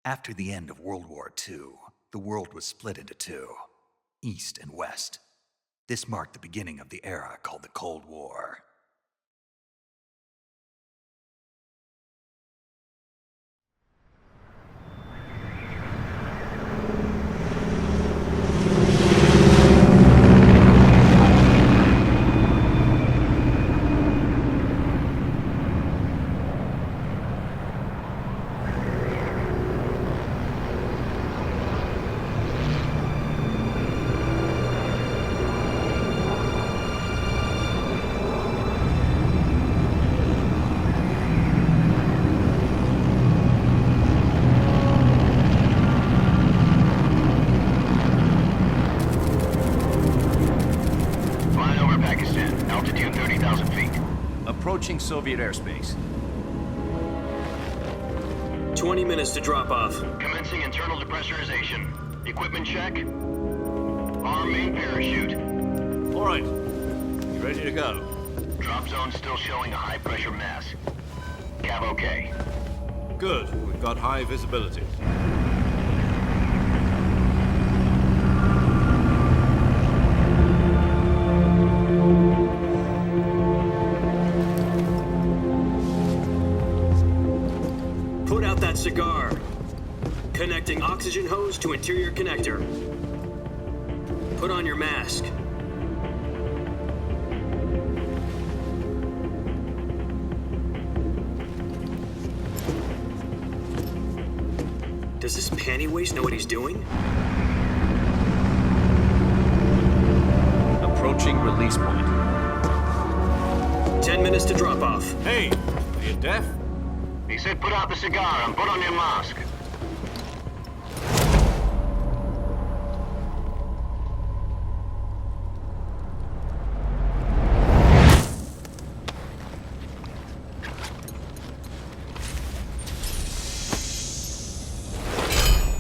After the end of World War II, the world was split into two, East and West. This marked the beginning of the era called the Cold War. Approaching Soviet airspace. 20 minutes to drop off. Commencing internal depressurization. Equipment check. Arm main parachute. All right. You ready to go? Drop zone still showing a high pressure mass. Cav okay. Good. We've got high visibility. Put out that cigar. Connecting oxygen hose to interior connector. Put on your mask. Does this panty waste know what he's doing? Approaching release point. 10 minutes to drop off. Hey, are you deaf? He said put out the cigar and put on your mask.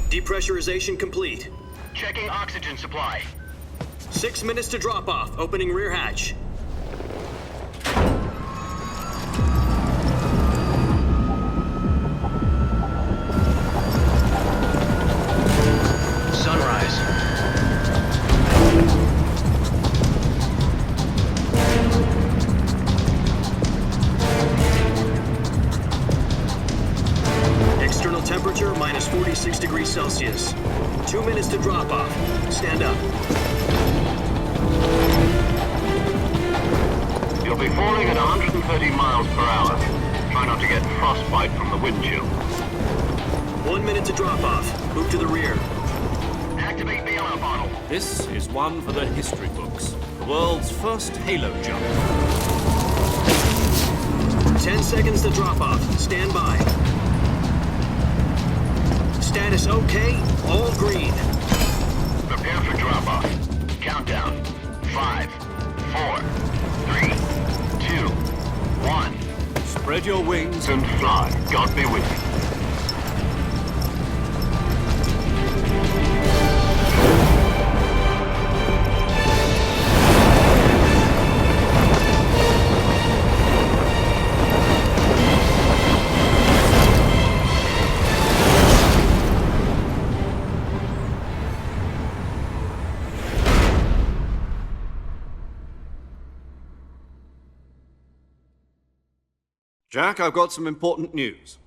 Depressurization complete. Checking oxygen supply. 6 minutes to drop off. Opening rear hatch. Sunrise. External temperature minus 46 degrees Celsius. 2 minutes to drop off. Stand up. You'll be falling at 130 miles per hour. Try not to get frostbite from the wind chill. 1 minute to drop off. Move to the rear. Activate the air bottle. This is one for the history books. The world's first halo jump. 10 seconds to drop off. Stand by. Status okay. All green. Prepare for drop-off. Countdown. 5, 4, 3, 2, 1. Spread your wings And fly. God be with you. Jack, I've got some important news.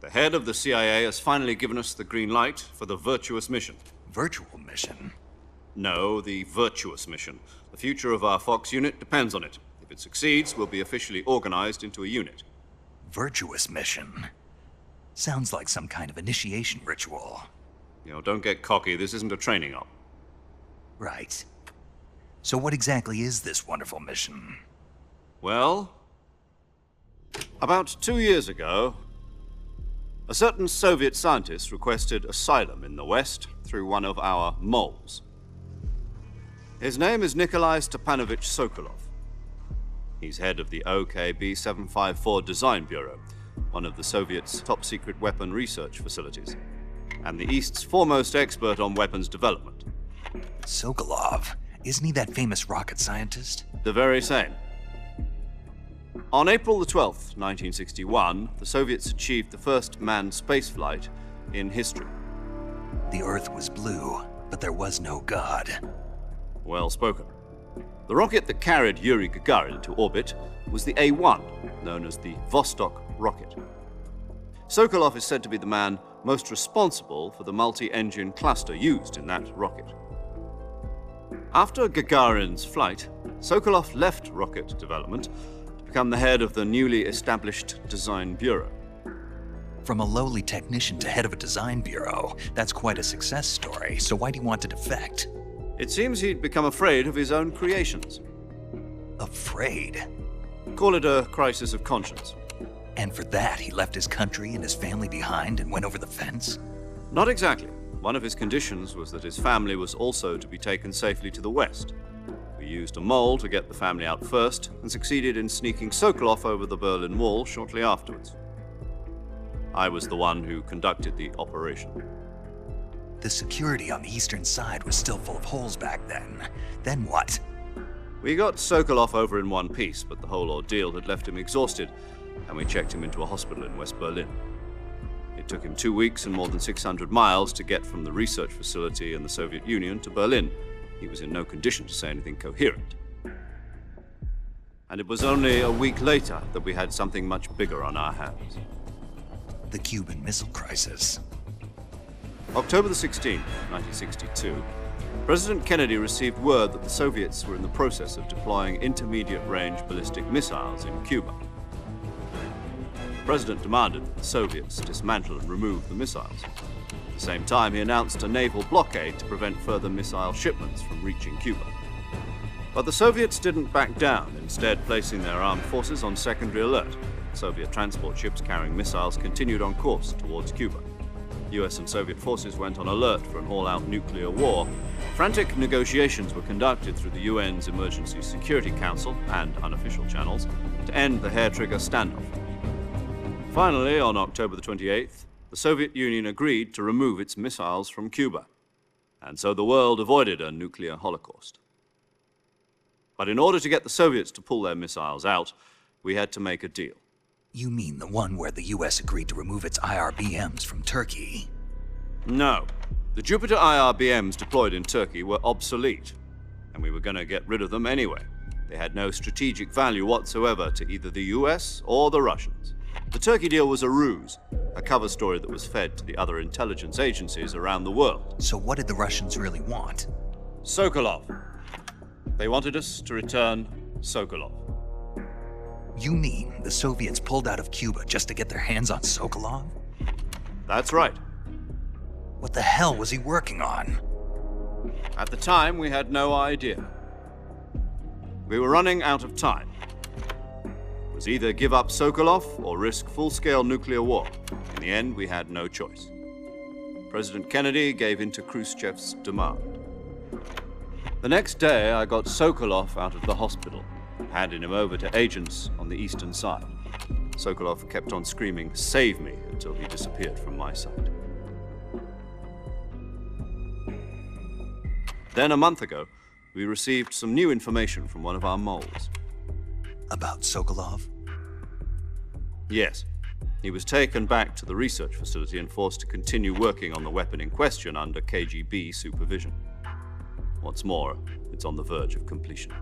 The head of the CIA has finally given us the green light for the virtuous mission. Virtual mission? No, the virtuous mission. The future of our Fox unit depends on it. If it succeeds, we'll be officially organized into a unit. Virtuous mission? Sounds like some kind of initiation ritual. You know, don't get cocky. This isn't a training op. Right. So what exactly is this wonderful mission? Well, about 2 years ago, a certain Soviet scientist requested asylum in the West through one of our moles. His name is Nikolai Stepanovich Sokolov. He's head of the OKB 754 Design Bureau, one of the Soviets' top-secret weapon research facilities, and the East's foremost expert on weapons development. Sokolov? Isn't he that famous rocket scientist? The very same. On April the 12th, 1961, the Soviets achieved the first manned spaceflight in history. The Earth was blue, but there was no God. Well spoken. The rocket that carried Yuri Gagarin into orbit was the A-1, known as the Vostok rocket. Sokolov is said to be the man most responsible for the multi-engine cluster used in that rocket. After Gagarin's flight, Sokolov left rocket development to become the head of the newly established Design Bureau. From a lowly technician to head of a design bureau, that's quite a success story, so why do you want to defect? It seems he'd become afraid of his own creations. Afraid? Call it a crisis of conscience. And for that, he left his country and his family behind and went over the fence? Not exactly. One of his conditions was that his family was also to be taken safely to the west. We used a mole to get the family out first and succeeded in sneaking Sokolov over the Berlin Wall shortly afterwards. I was the one who conducted the operation. The security on the eastern side was still full of holes back then. Then what? We got Sokolov over in one piece, but the whole ordeal had left him exhausted, and we checked him into a hospital in West Berlin. It took him 2 weeks and more than 600 miles to get from the research facility in the Soviet Union to Berlin. He was in no condition to say anything coherent. And it was only a week later that we had something much bigger on our hands. The Cuban Missile Crisis. October the 16th, 1962, President Kennedy received word that the Soviets were in the process of deploying intermediate-range ballistic missiles in Cuba. The President demanded that the Soviets dismantle and remove the missiles. At the same time, he announced a naval blockade to prevent further missile shipments from reaching Cuba. But the Soviets didn't back down, instead placing their armed forces on secondary alert. Soviet transport ships carrying missiles continued on course towards Cuba. US and Soviet forces went on alert for an all-out nuclear war. Frantic negotiations were conducted through the UN's Emergency Security Council and unofficial channels to end the hair-trigger standoff. Finally, on October the 28th, the Soviet Union agreed to remove its missiles from Cuba, and so the world avoided a nuclear holocaust. But in order to get the Soviets to pull their missiles out, we had to make a deal. You mean the one where the US agreed to remove its IRBMs from Turkey? No. The Jupiter IRBMs deployed in Turkey were obsolete, and we were going to get rid of them anyway. They had no strategic value whatsoever to either the US or the Russians. The Turkey deal was a ruse, a cover story that was fed to the other intelligence agencies around the world. So what did the Russians really want? Sokolov. They wanted us to return Sokolov. You mean the Soviets pulled out of Cuba just to get their hands on Sokolov? That's right. What the hell was he working on? At the time, we had no idea. We were running out of time. It was either give up Sokolov or risk full-scale nuclear war. In the end, we had no choice. President Kennedy gave in to Khrushchev's demand. The next day, I got Sokolov out of the hospital, handing him over to agents on the eastern side. Sokolov kept on screaming, "Save me," until he disappeared from my sight. Then a month ago, we received some new information from one of our moles. About Sokolov? Yes. He was taken back to the research facility and forced to continue working on the weapon in question under KGB supervision. What's more, it's on the verge of completion.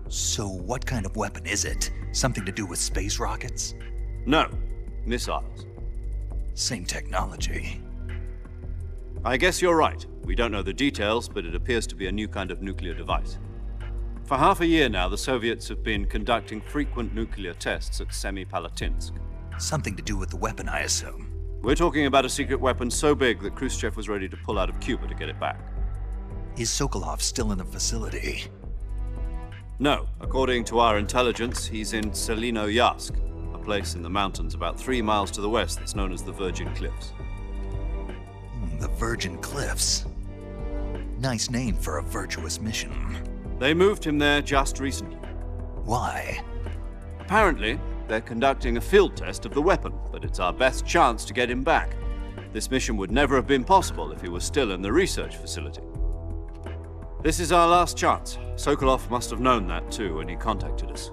So what kind of weapon is it? Something to do with space rockets? No, missiles. Same technology. I guess you're right. We don't know the details, but it appears to be a new kind of nuclear device. For half a year now, the Soviets have been conducting frequent nuclear tests at Semipalatinsk. Something to do with the weapon, I assume. We're talking about a secret weapon so big that Khrushchev was ready to pull out of Cuba to get it back. Is Sokolov still in the facility? No. According to our intelligence, he's in Selinoyarsk, a place in the mountains about 3 miles to the west that's known as the Virgin Cliffs. The Virgin Cliffs. Nice name for a virtuous mission. They moved him there just recently. Why? Apparently, they're conducting a field test of the weapon, but it's our best chance to get him back. This mission would never have been possible if he was still in the research facility. This is our last chance. Sokolov must have known that too when he contacted us.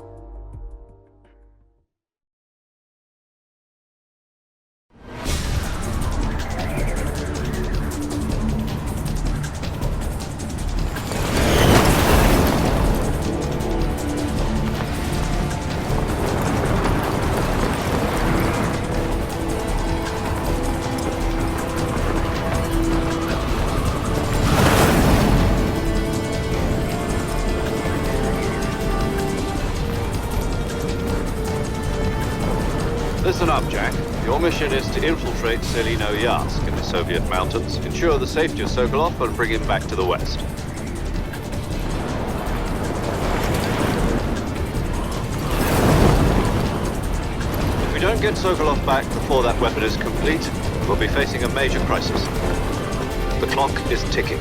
up, Jack. Your mission is to infiltrate Selino-Yarsk in the Soviet mountains, ensure the safety of Sokolov, and bring him back to the west. If we don't get Sokolov back before that weapon is complete, we'll be facing a major crisis. The clock is ticking.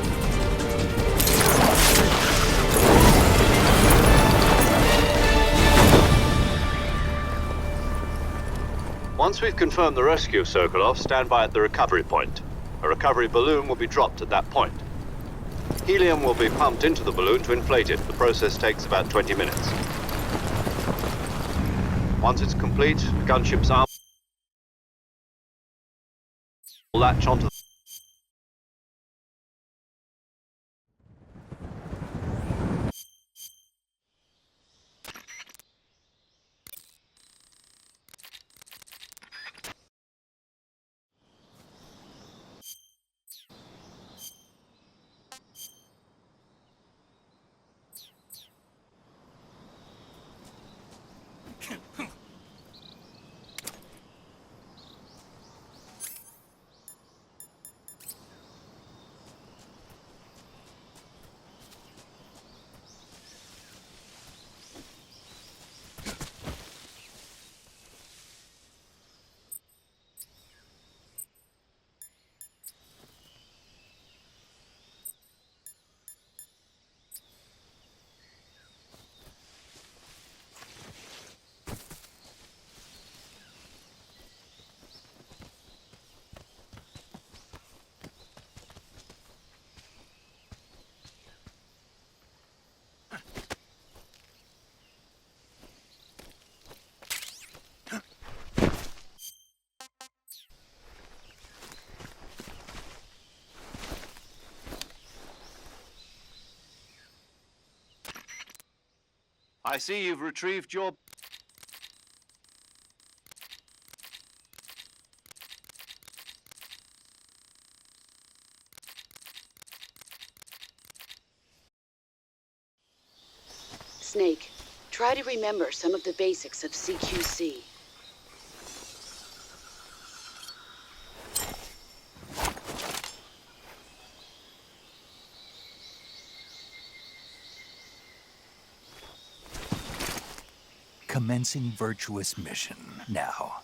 Once we've confirmed the rescue of Sokolov, stand by at the recovery point. A recovery balloon will be dropped at that point. Helium will be pumped into the balloon to inflate it. The process takes about 20 minutes. Once it's complete, the gunship's arm will latch onto the I see you've retrieved your... Snake, try to remember some of the basics of CQC. Commencing virtuous mission now.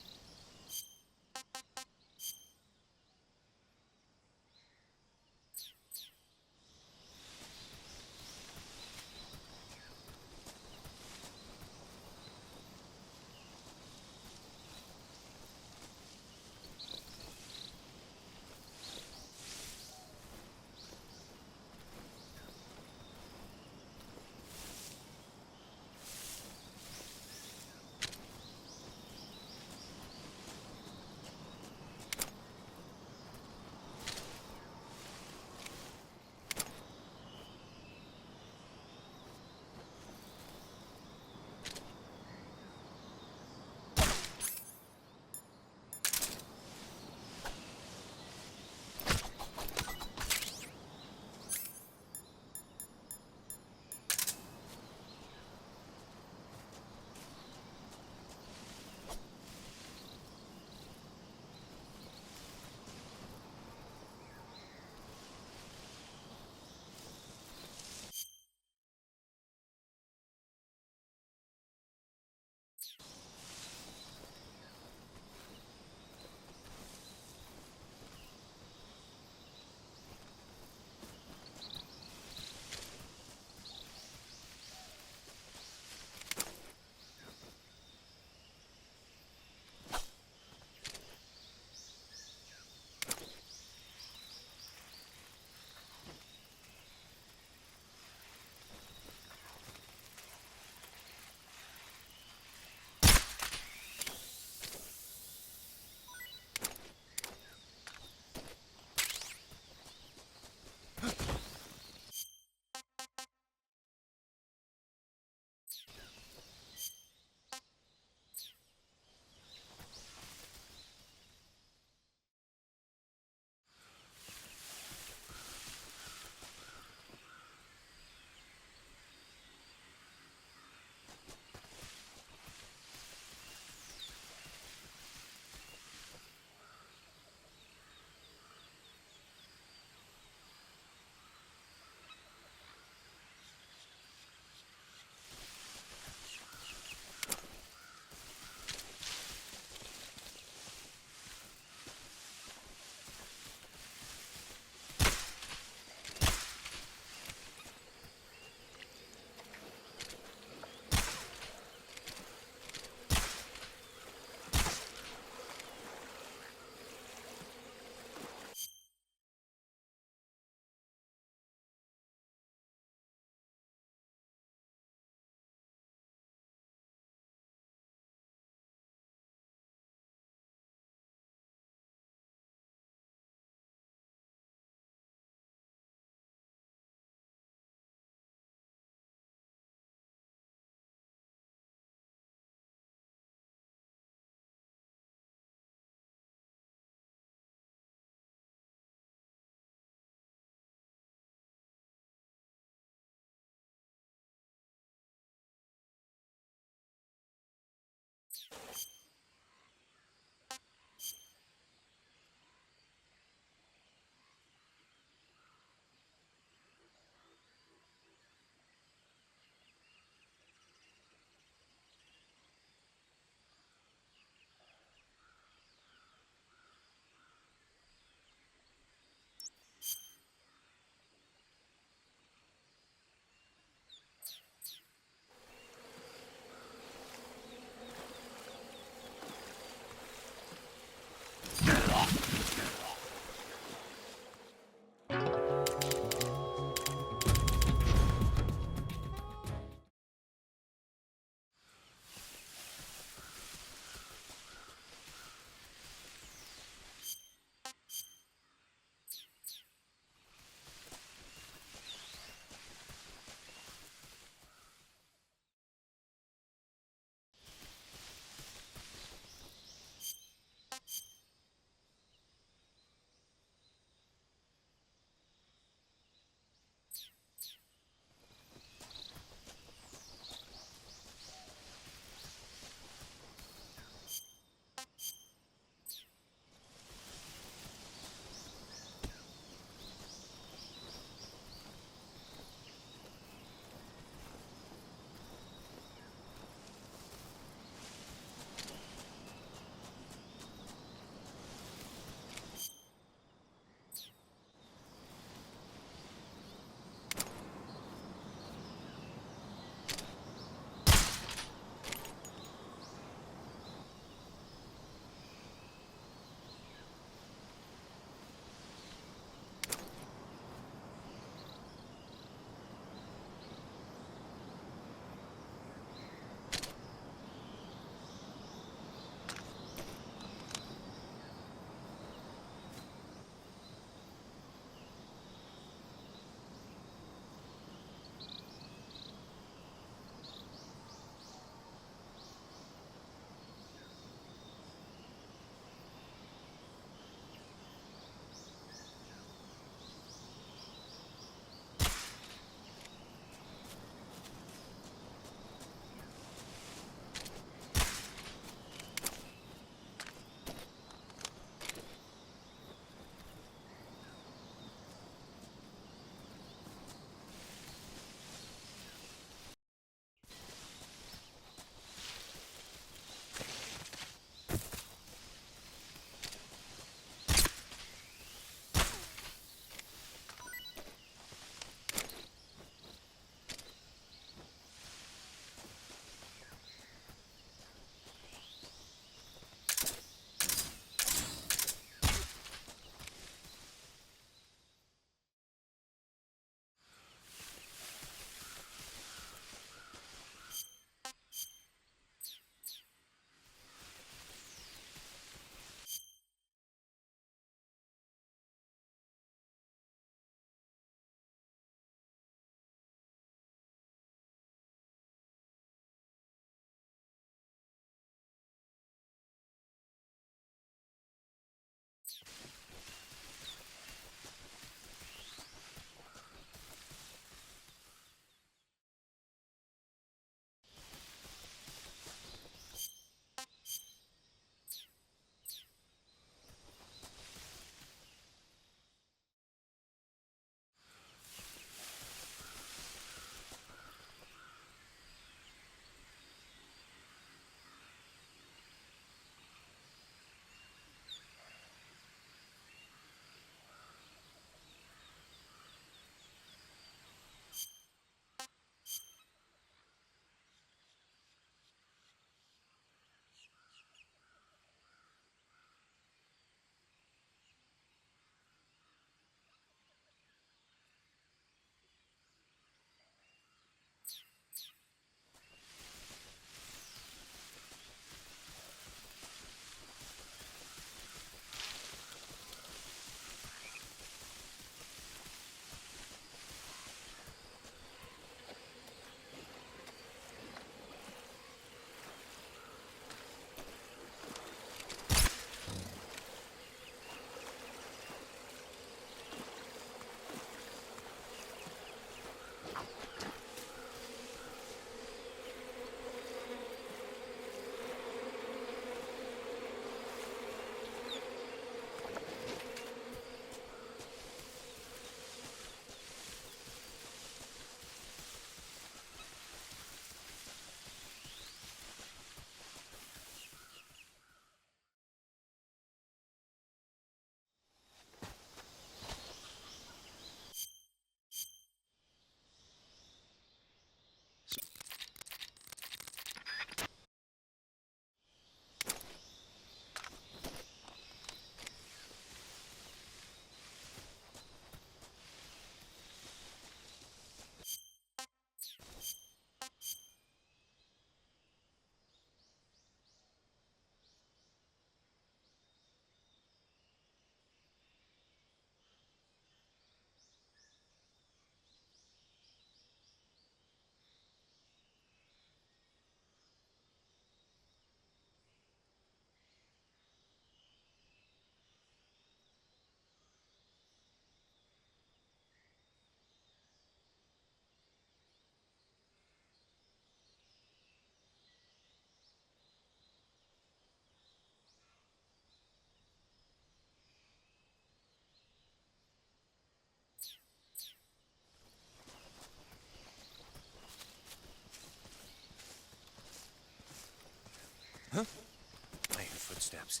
I hear footsteps.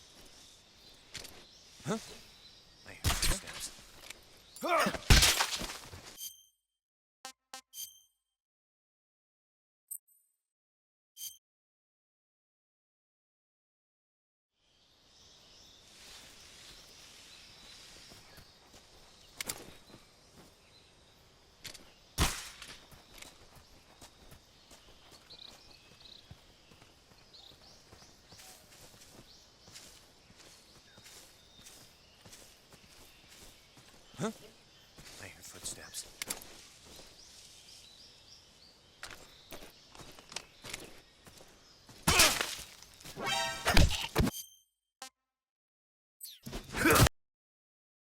Huh? I hear footsteps. Huh?